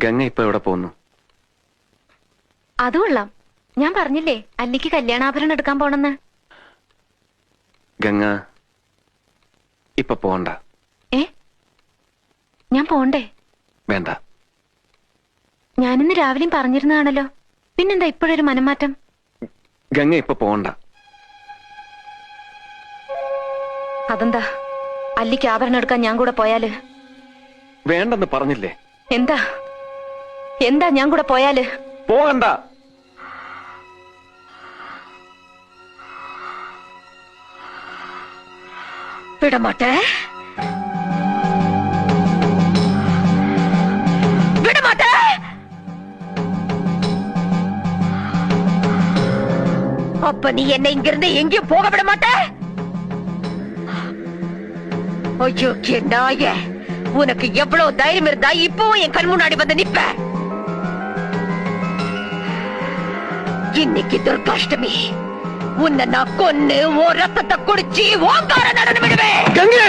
ഗംഗ ഇപ്പൊ എവിടെ പോകുന്നു? അത് കൊള്ളാം. ഞാൻ പറഞ്ഞില്ലേ അല്ലിക്ക് കല്യാണാഭരണം എടുക്കാൻ പോണെന്ന്. ഗംഗ ഇപ്പൊ പോണ്ട. ഞാൻ പോണ്ടേ? വേണ്ട. ഞാനിന്ന് രാവിലെയും പറഞ്ഞിരുന്നതാണല്ലോ, പിന്നെന്താ ഇപ്പോഴൊരു മനംമാറ്റം? ഗംഗ ഇപ്പൊ പോണ്ട. അതെന്താ? അല്ലിക്ക് ആഭരണം എടുക്കാൻ ഞാൻ കൂടെ പോയാല്? വേണ്ടെന്ന് പറഞ്ഞില്ലേ? എന്താ എന്താ ഞാൻ കൂടെ പോയാല്? പോകണ്ട. വിടമാട്ടെ, വിടമാട്ടെ. அப்ப நீ என்னை இங்கிருந்து எங்கேயும் போக விட மாட்ட? ஐயோ நாய, உனக்கு எவ்வளவு தைரியம் இருந்தா இப்பவும் என் கண் முன்னாடி வந்து நிப்ப? இன்னைக்கு துர்காஷ்டமி, உன்னை நான் கொன்னு ஓ ரத்தத்தை குடிச்சு ஓங்கார நடனம் விடுவேன். ഗംഗേ!